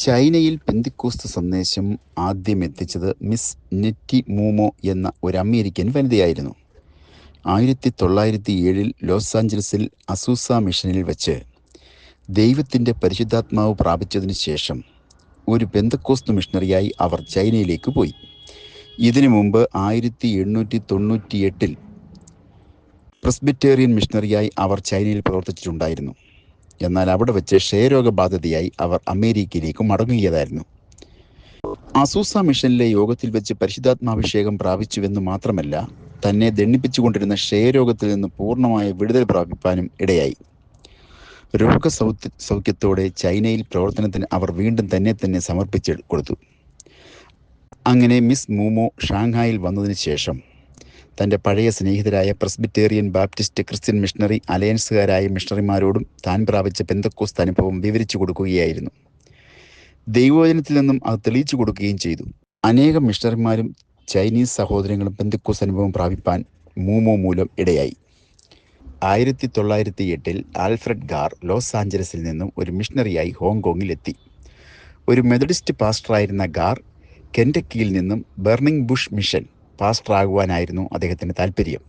ചൈനയിൽ പെന്തിക്കോസ്ത് സന്ദേശം ആദ്യം എത്തിച്ചത് മിസ് നെറ്റി മൂമോ എന്ന ഒരു അമേരിക്കൻ വനിതയായിരുന്നു. 1907 ലോസ് ആഞ്ചലസിൽ അസൂസ മിഷനിൽ വച്ച് ദൈവത്തിൻ്റെ പരിശുദ്ധാത്മാവ് പ്രാപിച്ചതിന് ശേഷം ഒരു പെന്തക്കോസ്ത് മിഷണറിയായി അവർ ചൈനയിലേക്ക് പോയി. ഇതിനു മുമ്പ് 1898 പ്രസ്ബിറ്റേറിയൻ മിഷണറിയായി അവർ ചൈനയിൽ പ്രവർത്തിച്ചിട്ടുണ്ടായിരുന്നു. എന്നാൽ അവിടെ വെച്ച് ക്ഷയരോഗബാധിതയായി അവർ അമേരിക്കയിലേക്ക് മടങ്ങുകയായിരുന്നു. അസൂസ മിഷനിലെ യോഗത്തിൽ വെച്ച് പരിശുദ്ധാത്മാഭിഷേകം പ്രാപിച്ചുവെന്ന് മാത്രമല്ല, തന്നെ ദണ്ഡിപ്പിച്ചുകൊണ്ടിരുന്ന ക്ഷയരോഗത്തിൽ നിന്ന് പൂർണ്ണമായ വിടുതൽ പ്രാപിപ്പാനും ഇടയായി. രോഗസൗഖ്യത്തോടെ ചൈനയിൽ പ്രവർത്തനത്തിന് അവർ വീണ്ടും തന്നെ സമർപ്പിച്ച് കൊടുത്തു. അങ്ങനെ മിസ് മൂമോ ഷാങ്ഹായിൽ വന്നതിന് ശേഷം തൻ്റെ പഴയ സ്നേഹിതരായ പ്രസ്ബിറ്റേറിയൻ ബാപ്റ്റിസ്റ്റ് ക്രിസ്ത്യൻ മിഷണറി അലയൻസുകാരായ മിഷണറിമാരോടും താൻ പ്രാപിച്ച പെന്തക്കോസ്ത് അനുഭവം വിവരിച്ചു കൊടുക്കുകയായിരുന്നു. ദൈവവചനത്തിൽ നിന്നും അത് തെളിയിച്ചു കൊടുക്കുകയും ചെയ്തു. അനേകം മിഷണറിമാരും ചൈനീസ് സഹോദരങ്ങളും പെന്തക്കോസ്ത് അനുഭവം പ്രാപിപ്പാൻ മൂമോ മൂലം ഇടയായി. 1908 ആൽഫ്രഡ് ഗാർ ലോസ് ആഞ്ചലസിൽ നിന്നും ഒരു മിഷണറിയായി ഹോങ്കോങ്ങിൽ എത്തി. ഒരു മെത്തഡിസ്റ്റ് പാസ്റ്ററായിരുന്ന ഗാർ കെൻറ്റക്കിയിൽ നിന്നും ബർണിംഗ് ബുഷ് മിഷൻ പാസ്റ്ററാകുവാനായിരുന്നു അദ്ദേഹത്തിന് താല്പര്യം.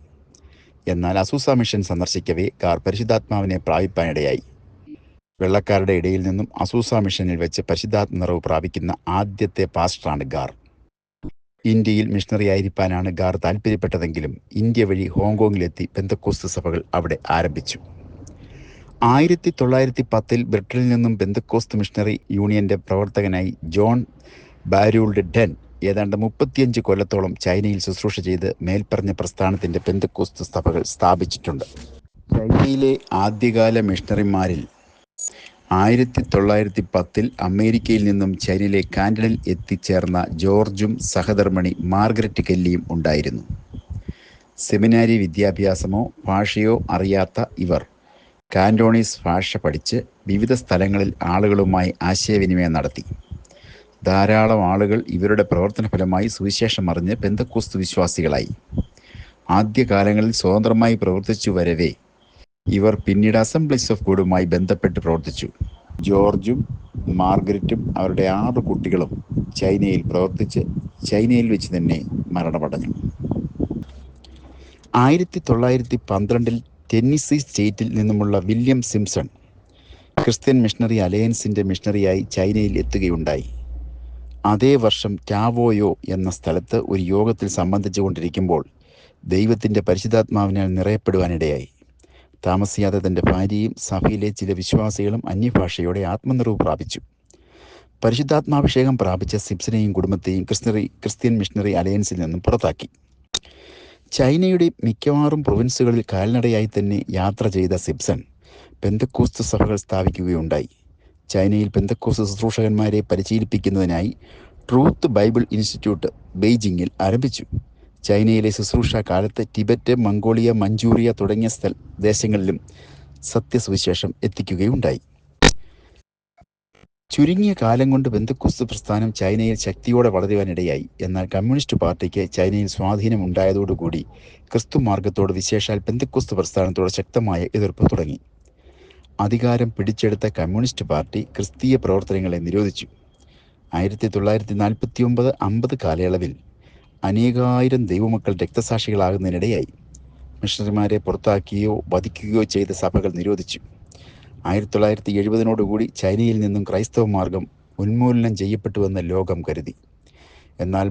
എന്നാൽ അസൂസ മിഷൻ സന്ദർശിക്കവേ ഗാർ പരിശുദ്ധാത്മാവിനെ പ്രാപിപ്പാനിടയായി. വെള്ളക്കാരുടെ ഇടയിൽ നിന്നും അസൂസ മിഷനിൽ വെച്ച് പരിശുദ്ധാത്മ നിറവ് പ്രാപിക്കുന്ന ആദ്യത്തെ പാസ്റ്ററാണ് ഗാർ. ഇന്ത്യയിൽ മിഷണറി ആയിരിക്കാനാണ് ഗാർ താല്പര്യപ്പെട്ടതെങ്കിലും ഇന്ത്യ വഴി ഹോങ്കോങ്ങിലെത്തി പെന്തക്കോസ്ത് സഭകൾ അവിടെ ആരംഭിച്ചു. 1910 ബ്രിട്ടനിൽ നിന്നും പെന്തക്കോസ്ത് മിഷണറി യൂണിയന്റെ പ്രവർത്തകനായി ജോൺ ബാരൂൾഡ് ഡെൻ ഏതാണ്ട് 35 കൊല്ലത്തോളം ചൈനയിൽ ശുശ്രൂഷ ചെയ്ത് മേൽപ്പറഞ്ഞ പ്രസ്ഥാനത്തിൻ്റെ പെന്തക്കോസ്ത് സഭകൾ സ്ഥാപിച്ചിട്ടുണ്ട്. ചൈനയിലെ ആദ്യകാല മിഷണറിമാരിൽ 1910 അമേരിക്കയിൽ നിന്നും ചൈനയിലെ കാൻഡണിൽ എത്തിച്ചേർന്ന ജോർജും സഹധർമ്മിണി മാർഗരറ്റ് കെല്ലിയും ഉണ്ടായിരുന്നു. സെമിനാരി വിദ്യാഭ്യാസമോ ഭാഷയോ അറിയാത്ത ഇവർ കാൻഡോണീസ് ഭാഷ പഠിച്ച് വിവിധ സ്ഥലങ്ങളിൽ ആളുകളുമായി ആശയവിനിമയം നടത്തി. ധാരാളം ആളുകൾ ഇവരുടെ പ്രവർത്തന ഫലമായി സുവിശേഷം അറിഞ്ഞ് പെന്തക്കോസ്ത് വിശ്വാസികളായി. ആദ്യകാലങ്ങളിൽ സ്വതന്ത്രമായി പ്രവർത്തിച്ചു വരവേ ഇവർ പിന്നീട് അസംബ്ലീസ് ഓഫ് ഗോഡുമായി ബന്ധപ്പെട്ട് പ്രവർത്തിച്ചു. ജോർജും മാർഗരറ്റും അവരുടെ 6 കുട്ടികളും ചൈനയിൽ പ്രവർത്തിച്ച് ചൈനയിൽ വെച്ച് തന്നെ മരണമടഞ്ഞു. 1912 ടെന്നീസി സ്റ്റേറ്റിൽ നിന്നുമുള്ള വില്യം സിംസൺ ക്രിസ്ത്യൻ മിഷണറി അലയൻസിൻ്റെ മിഷണറിയായി ചൈനയിൽ എത്തുകയുണ്ടായി. അതേ വർഷം ടാവോയോ എന്ന സ്ഥലത്ത് ഒരു യോഗത്തിൽ സംബന്ധിച്ചു കൊണ്ടിരിക്കുമ്പോൾ ദൈവത്തിൻ്റെ പരിശുദ്ധാത്മാവിനാൽ നിറയപ്പെടുവാനിടയായി. താമസിയാതെ തൻ്റെ ഭാര്യയും സഭയിലെ ചില വിശ്വാസികളും അന്യഭാഷയോടെ ആത്മനിറവ് പ്രാപിച്ചു. പരിശുദ്ധാത്മാഭിഷേകം പ്രാപിച്ച സിംസനെയും കുടുംബത്തെയും ക്രിസ്ത്യൻ മിഷണറി അലയൻസിൽ നിന്നും പുറത്താക്കി. ചൈനയുടെ മിക്കവാറും പ്രൊവിൻസുകളിൽ കാൽനടയായി തന്നെ യാത്ര ചെയ്ത സിംസൺ പെന്തക്കോസ്ത് സഭകൾ സ്ഥാപിക്കുകയുണ്ടായി. ചൈനയിൽ പെന്തക്കോസ്ത് ശുശ്രൂഷകന്മാരെ പരിശീലിപ്പിക്കുന്നതിനായി ട്രൂത്ത് ബൈബിൾ ഇൻസ്റ്റിറ്റ്യൂട്ട് ബെയ്ജിങ്ങിൽ ആരംഭിച്ചു. ചൈനയിലെ ശുശ്രൂഷ കാലത്ത് ടിബറ്റ്, മംഗോളിയ, മഞ്ചൂറിയ തുടങ്ങിയ ദേശങ്ങളിലും സത്യസുവിശേഷം എത്തിക്കുകയുണ്ടായി. ചുരുങ്ങിയ കാലം കൊണ്ട് പെന്തക്കോസ്ത് പ്രസ്ഥാനം ചൈനയിൽ ശക്തിയോടെ വളരുവാനിടയായി. എന്നാൽ കമ്മ്യൂണിസ്റ്റ് പാർട്ടിക്ക് ചൈനയിൽ സ്വാധീനം ഉണ്ടായതോടുകൂടി ക്രിസ്തു മാർഗത്തോട്, വിശേഷാൽ പെന്തക്കോസ്ത് പ്രസ്ഥാനത്തോട് ശക്തമായ എതിർപ്പ് തുടങ്ങി. അധികാരം പിടിച്ചെടുത്ത കമ്മ്യൂണിസ്റ്റ് പാർട്ടി ക്രിസ്തീയ പ്രവർത്തനങ്ങളെ നിരോധിച്ചു. 1949-50 കാലയളവിൽ അനേകായിരം ദൈവമക്കൾ രക്തസാക്ഷികളാകുന്നതിനിടയായി. മിഷണറിമാരെ പുറത്താക്കുകയോ വധിക്കുകയോ ചെയ്ത സഭകൾ നിരോധിച്ചു. 1970 ചൈനയിൽ നിന്നും ക്രൈസ്തവ മാർഗം ഉന്മൂലനം ചെയ്യപ്പെട്ടുവെന്ന് ലോകം കരുതി. എന്നാൽ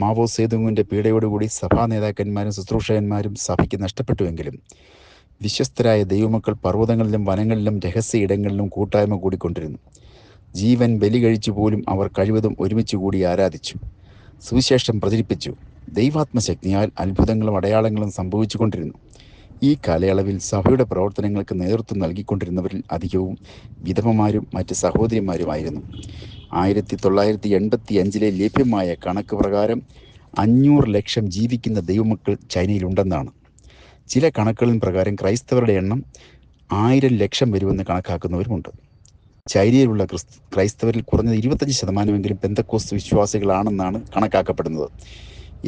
മാവോ സേതുങ്ങിൻ്റെ പീഡയോടുകൂടി സഭാ നേതാക്കന്മാരും ശുശ്രൂഷകന്മാരും സഭയ്ക്ക് നഷ്ടപ്പെട്ടുവെങ്കിലും വിശ്വസ്തരായ ദൈവമക്കൾ പർവ്വതങ്ങളിലും വനങ്ങളിലും രഹസ്യ ഇടങ്ങളിലും കൂട്ടായ്മ കൂടിക്കൊണ്ടിരുന്നു. ജീവൻ ബലി കഴിച്ചു പോലും അവർ കഴിവതും ഒരുമിച്ച് കൂടി ആരാധിച്ചു, സുവിശേഷം പ്രചരിപ്പിച്ചു. ദൈവാത്മശക്തിയാൽ അത്ഭുതങ്ങളും അടയാളങ്ങളും സംഭവിച്ചു കൊണ്ടിരുന്നു. ഈ കാലയളവിൽ സഭയുടെ പ്രവർത്തനങ്ങൾക്ക് നേതൃത്വം നൽകിക്കൊണ്ടിരുന്നവരിൽ അധികവും വിധവമാരും മറ്റ് സഹോദരിമാരുമായിരുന്നു. 1985 ലഭ്യമായ കണക്ക് പ്രകാരം 500 ലക്ഷം ജീവിക്കുന്ന ദൈവമക്കൾ ചൈനയിലുണ്ടെന്നാണ്. ചില കണക്കുകളിൻ പ്രകാരം ക്രൈസ്തവരുടെ എണ്ണം 1000 ലക്ഷം വരുമെന്ന് കണക്കാക്കുന്നവരുമുണ്ട്. ചൈനയിലുള്ള ക്രൈസ്തവരിൽ കുറഞ്ഞത് 25% പെന്തക്കോസ്ത് വിശ്വാസികളാണെന്നാണ് കണക്കാക്കപ്പെടുന്നത്.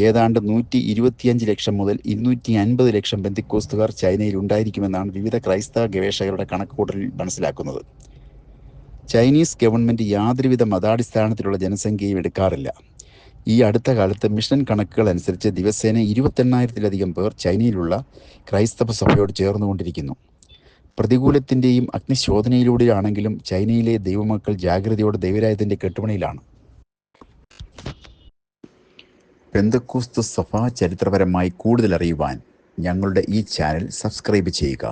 ഏതാണ്ട് 125 ലക്ഷം മുതൽ 250 ലക്ഷം പെന്തക്കോസ്തുകാർ ചൈനയിൽ ഉണ്ടായിരിക്കുമെന്നാണ് വിവിധ ക്രൈസ്തവ ഗവേഷകരുടെ കണക്കുകൂട്ടലിൽ മനസ്സിലാക്കുന്നത്. ചൈനീസ് ഗവൺമെൻറ് യാതൊരുവിധ മതാടിസ്ഥാനത്തിലുള്ള ജനസംഖ്യയും എടുക്കാറില്ല. ഈ അടുത്ത കാലത്ത് മിഷൻ കണക്കുകൾ അനുസരിച്ച് ദിവസേന 28,000-ലധികം പേർ ചൈനയിലുള്ള ക്രൈസ്തവ സഭയോട് ചേർന്നുകൊണ്ടിരിക്കുന്നു. പ്രതികൂലത്തിൻ്റെയും അഗ്നിശോധനയിലൂടെയാണെങ്കിലും ചൈനയിലെ ദൈവമക്കൾ ജാഗ്രതയോടെ ദൈവരാജ്യത്തിൻ്റെ കെട്ടുപണിയിലാണ്. പെന്തക്കോസ്ത് സഭ ചരിത്രപരമായി കൂടുതൽ അറിയുവാൻ ഞങ്ങളുടെ ഈ ചാനൽ സബ്സ്ക്രൈബ് ചെയ്യുക.